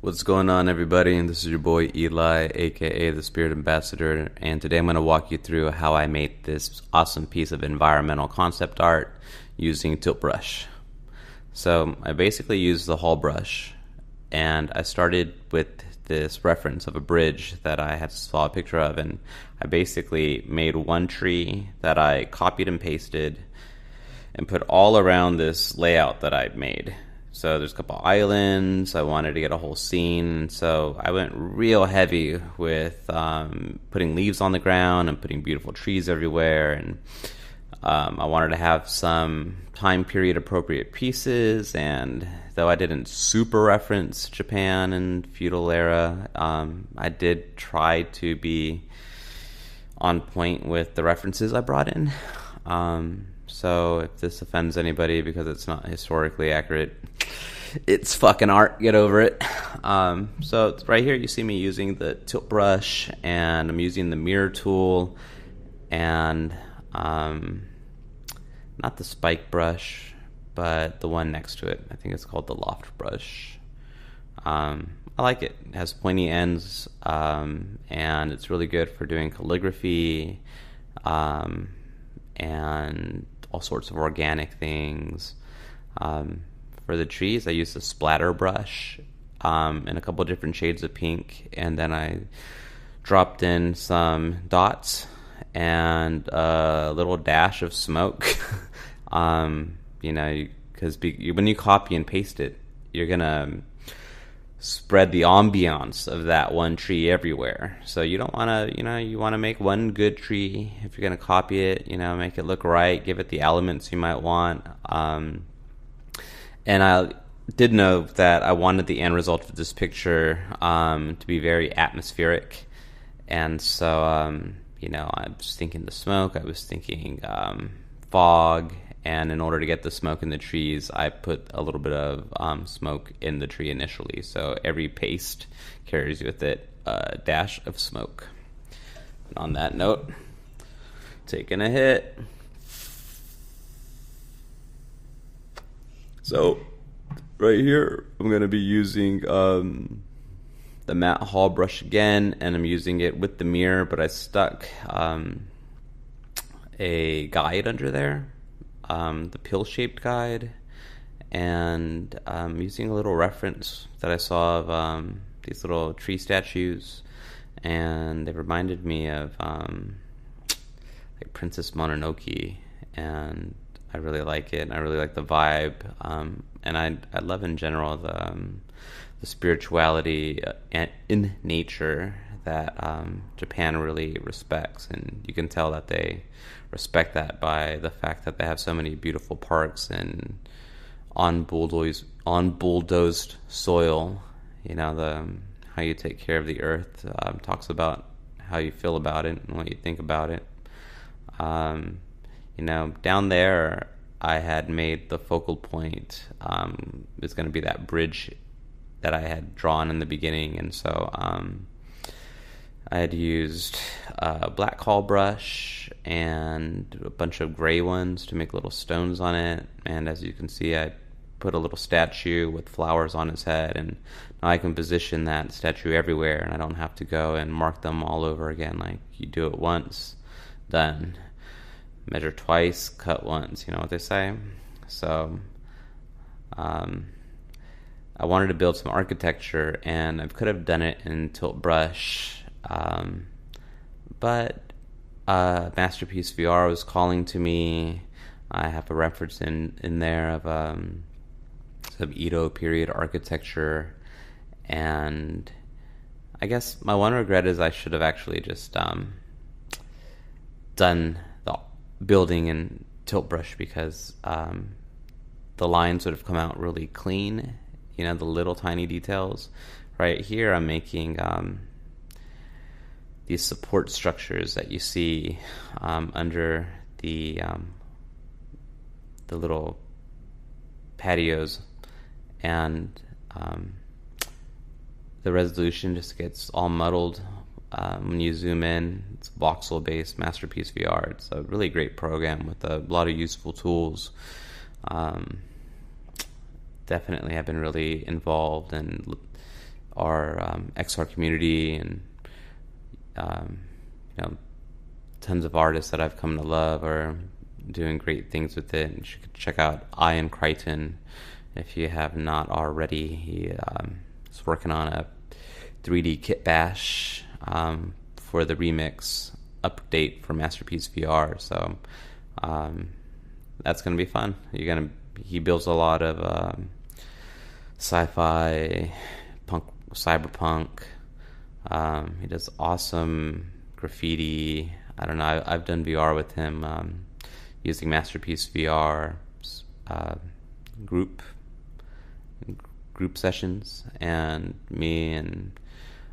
What's going on, everybody? This is your boy Eli, aka the Spirit Ambassador, and today I'm going to walk you through how I made this awesome piece of environmental concept art using Tiltbrush. So I basically used the Hall brush, and I started with this reference of a bridge that I had saw a picture of, and I basically made one tree that I copied and pasted and put all around this layout that I'd made. So there's a couple islands. I wanted to get a whole scene, and so I went real heavy with putting leaves on the ground and putting beautiful trees everywhere. And I wanted to have some time period appropriate pieces. And though I didn't super reference Japan and feudal era, I did try to be on point with the references I brought in. So if this offends anybody because it's not historically accurate, it's fucking art. Get over it. So right here you see me using the tilt brush, and I'm using the mirror tool, and not the spike brush, but the one next to it. I think it's called the loft brush. I like it. It has pointy ends, and it's really good for doing calligraphy, and all sorts of organic things. For the trees, I used a splatter brush in a couple different shades of pink, and then I dropped in some dots and a little dash of smoke. Because when you copy and paste it, you're gonna spread the ambiance of that one tree everywhere. So you don't want to, you want to make one good tree. If you're going to copy it, make it look right, give it the elements you might want. And I did know that I wanted the end result of this picture to be very atmospheric. And so, I was thinking the smoke, I was thinking fog. And in order to get the smoke in the trees, I put a little bit of smoke in the tree initially. So every paste carries with it a dash of smoke. And on that note, taking a hit. So right here, I'm going to be using the matte Hall brush again, and I'm using it with the mirror, but I stuck a guide under there. The pill-shaped guide, and using a little reference that I saw of these little tree statues, and they reminded me of like Princess Mononoke, and I really like it, and I really like the vibe, and I love in general the spirituality in nature that Japan really respects, and you can tell that they respect that by the fact that they have so many beautiful parks and on bulldozed soil. How you take care of the earth talks about how you feel about it and what you think about it. Down there I had made the focal point. It's going to be that bridge that I had drawn in the beginning, and so I had used a black Hall brush and a bunch of gray ones to make little stones on it. And as you can see, I put a little statue with flowers on his head, and now I can position that statue everywhere, and I don't have to go and mark them all over again. Like, you do it once, done. Measure twice, cut once, you know what they say? So I wanted to build some architecture, and I could have done it in Tiltbrush, but Masterpiece VR was calling to me. I have a reference in there of some Edo period architecture, and I guess my one regret is I should have actually just done the building in Tiltbrush, because the lines would have come out really clean, the little tiny details. Right here I'm making these support structures that you see under the little patios, and the resolution just gets all muddled when you zoom in. It's voxel based Masterpiece VR. It's a really great program with a lot of useful tools. Definitely have been really involved in our XR community, and um, you know, tons of artists that I've come to love are doing great things with it. You should check out Ian Crichton if you have not already. He is working on a 3D kit bash for the remix update for Masterpiece VR. So that's gonna be fun. He builds a lot of sci-fi, punk, cyberpunk. He does awesome graffiti. I don't know. I've done VR with him using Masterpiece VR group sessions, and me and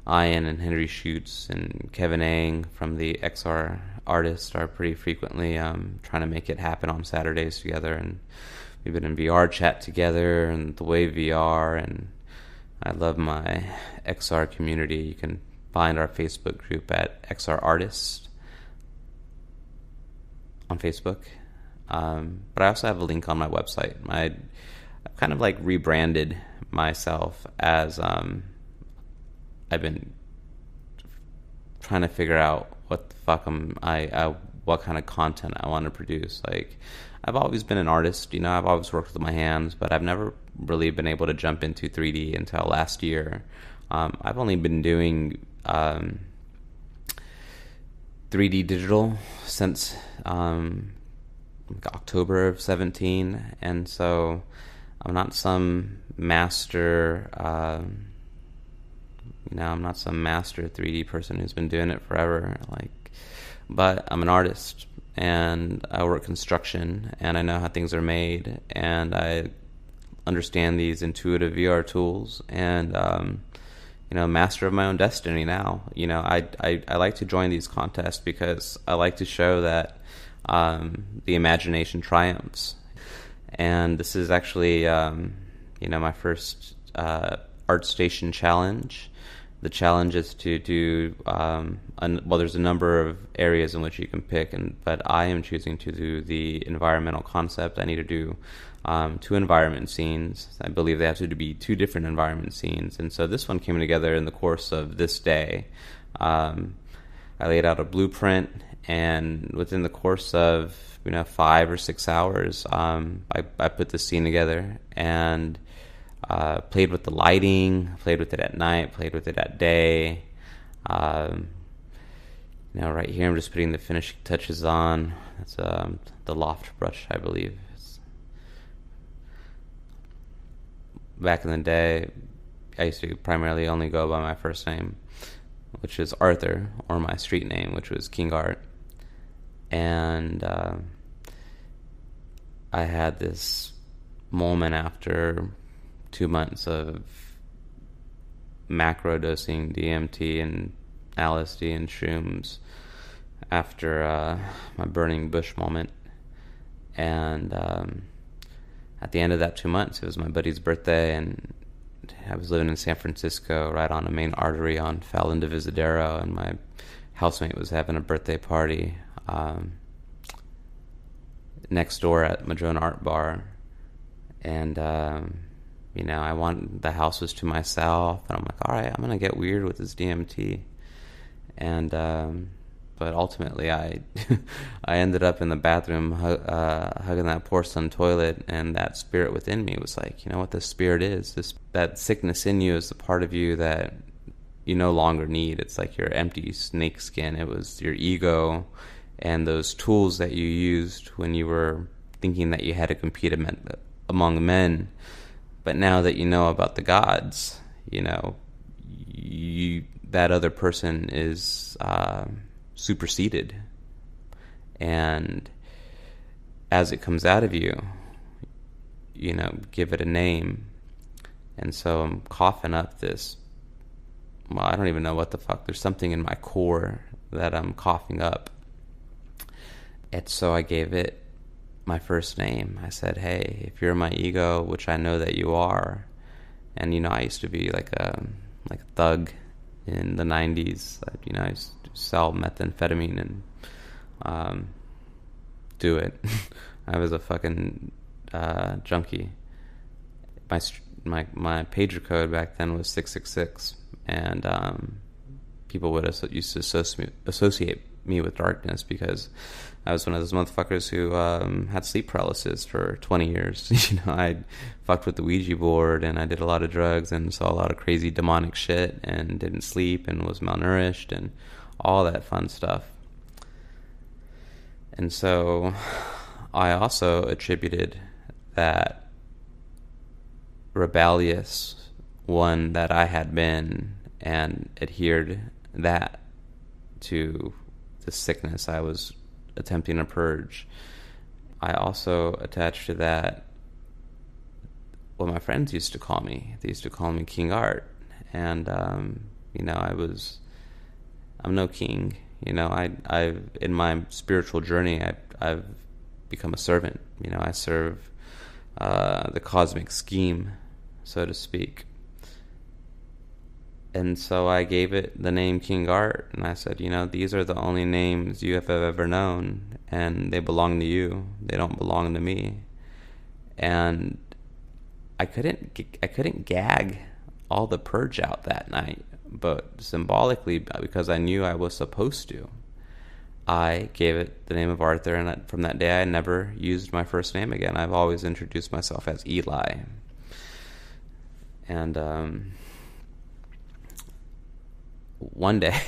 Ian and Henry Schutz and Kevin Ang from the XR Artist are pretty frequently trying to make it happen on Saturdays together, and we've been in VR chat together and the Wave VR, and I love my XR community. You can find our Facebook group at XR Artist on Facebook, but I also have a link on my website. I've kind of like rebranded myself as I've been trying to figure out what the fuck what kind of content I want to produce. Like, I've always been an artist, I've always worked with my hands, but I've never really been able to jump into 3D until last year. I've only been doing 3D digital since October of 17, and so I'm not some master I'm not some master 3D person who's been doing it forever, but I'm an artist, and I work construction, and I know how things are made, and I understand these intuitive VR tools, and master of my own destiny now. I like to join these contests because I like to show that the imagination triumphs. And this is actually my first ArtStation challenge. The challenge is to do there's a number of areas in which you can pick, but I am choosing to do the environmental concept. I need to do 2 environment scenes. I believe they have to be 2 different environment scenes, and so this one came together in the course of this day. I laid out a blueprint, and within the course of 5 or 6 hours, I put the scene together, and played with the lighting, played with it at night, played with it at day. Right here I'm just putting the finishing touches on. That's the loft brush, I believe. Back in the day, I used to primarily only go by my first name, which is Arthur, or my street name, which was King Art. And I had this moment after 2 months of macro dosing DMT and LSD and shrooms after my burning bush moment. And at the end of that 2 months, it was my buddy's birthday, and I was living in San Francisco, right on a main artery on Fallon de Visadero, and my housemate was having a birthday party next door at Madrone Art Bar. And the house was to myself, and I'm like, all right, I'm gonna get weird with this DMT. And but ultimately I ended up in the bathroom hugging that porcelain toilet, and that spirit within me was like, you know what the spirit is? That sickness in you is the part of you that you no longer need. It's like your empty snake skin. It was your ego and those tools that you used when you were thinking that you had to compete among men. But now that you know about the gods, that other person is superseded. And as it comes out of you, give it a name. And so I'm coughing up this, I don't even know what the fuck. There's something in my core that I'm coughing up. And so I gave it my first name. I said, hey, if you're my ego, which I know that you are, and I used to be like a thug in the 90s. I used to sell methamphetamine and do it. I was a fucking junkie. my pager code back then was 666, and people would used to associate me with darkness because I was one of those motherfuckers who had sleep paralysis for 20 years. You know, I fucked with the Ouija board, and I did a lot of drugs and saw a lot of crazy demonic shit, and didn't sleep and was malnourished and all that fun stuff. And so I also attributed that rebellious one that I had been and adhered that to the sickness I was attempting to purge. I also attached to that what my friends used to call me. They used to call me King Art. And, you know, I'm no king. You know, I've in my spiritual journey, I've become a servant. You know, I serve the cosmic scheme, so to speak. And so I gave it the name King Art, and I said, you know, these are the only names you have ever known, and they belong to you. They don't belong to me. And I couldn't gag all the purge out that night, but symbolically, because I knew I was supposed to, I gave it the name of Arthur, and from that day I never used my first name again. I've always introduced myself as Eli. And one day,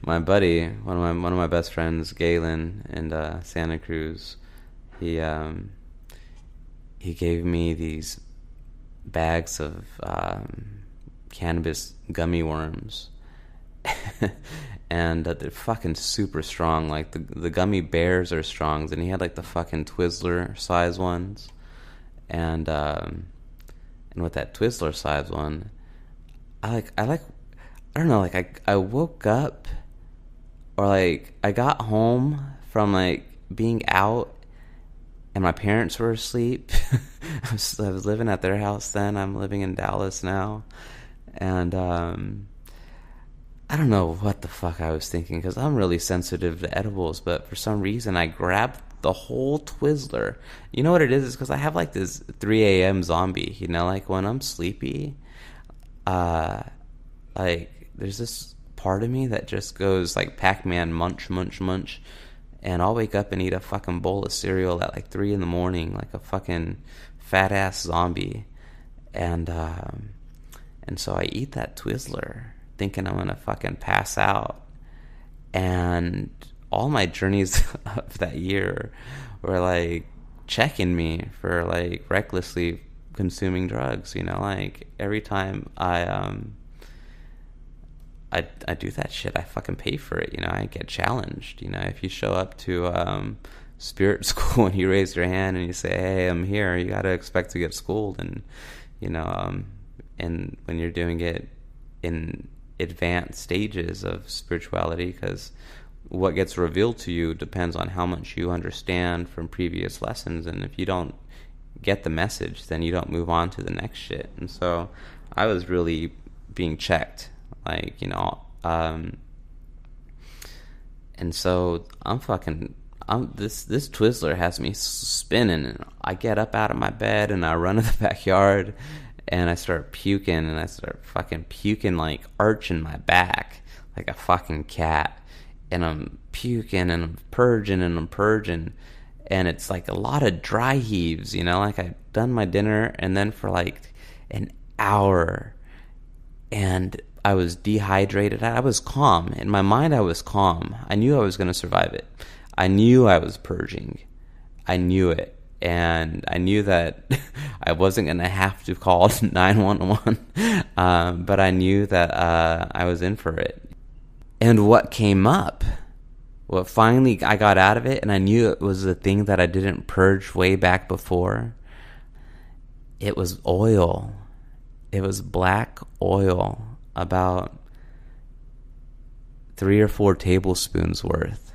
my buddy, one of my best friends, Galen, in Santa Cruz, he gave me these bags of cannabis gummy worms, and they're fucking super strong. Like the gummy bears are strong, and he had like the fucking Twizzler size ones, and with that Twizzler size one, I don't know, like I woke up, or like I got home from like being out and my parents were asleep. I was living at their house then. I'm living in Dallas now. And I don't know what the fuck I was thinking, because I'm really sensitive to edibles, but for some reason I grabbed the whole Twizzler. You know what it is? It's because I have like this 3 a.m. zombie, you know, like when I'm sleepy, like there's this part of me that just goes like Pac-Man, munch, munch, munch, and I'll wake up and eat a fucking bowl of cereal at like 3 a.m, like a fucking fat ass zombie, and so I eat that Twizzler thinking I'm gonna fucking pass out, and all my journeys of that year were like checking me for like recklessly consuming drugs, you know, like every time I do that shit, I fucking pay for it, you know, I get challenged, you know, if you show up to spirit school and you raise your hand and you say, hey, I'm here, you gotta expect to get schooled, and, you know, and when you're doing it in advanced stages of spirituality, because what gets revealed to you depends on how much you understand from previous lessons, and if you don't get the message, then you don't move on to the next shit. And so I was really being checked, like, you know, and so this Twizzler has me spinning, and I get up out of my bed and I run to the backyard and I start puking, and I start fucking puking, like arching my back like a fucking cat, and I'm puking and I'm purging and I'm purging, and it's like a lot of dry heaves, you know, like I've done my dinner and then for like an hour, and I was dehydrated. I was calm. In my mind, I was calm. I knew I was going to survive it. I knew I was purging. I knew it. And I knew that I wasn't going to have to call 911, but I knew that I was in for it. And what came up, what finally I got out of it, and I knew it was the thing that I didn't purge way back before, it was oil. It was black oil, about 3 or 4 tablespoons worth,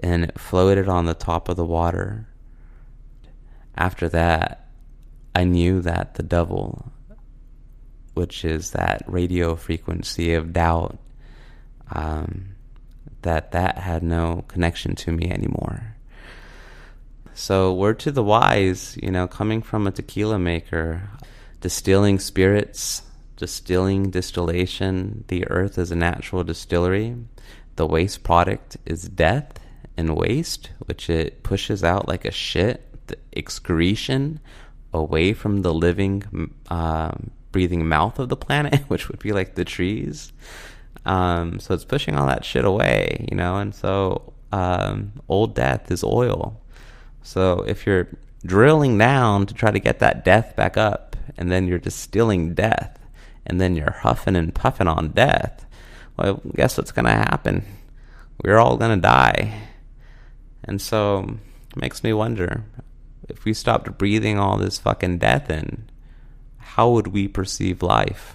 and it floated on the top of the water. After that, I knew that the devil, which is that radio frequency of doubt, that had no connection to me anymore. So word to the wise, you know, coming from a tequila maker, distilling spirits, distillation. The earth is a natural distillery. The waste product is death and waste, which it pushes out like a shit, the excretion away from the living, breathing mouth of the planet, which would be like the trees. So it's pushing all that shit away, and so old death is oil. So if you're drilling down to try to get that death back up, and then you're distilling death, and then you're huffing and puffing on death, well, guess what's going to happen? We're all going to die. And so it makes me wonder, if we stopped breathing all this fucking death in, how would we perceive life?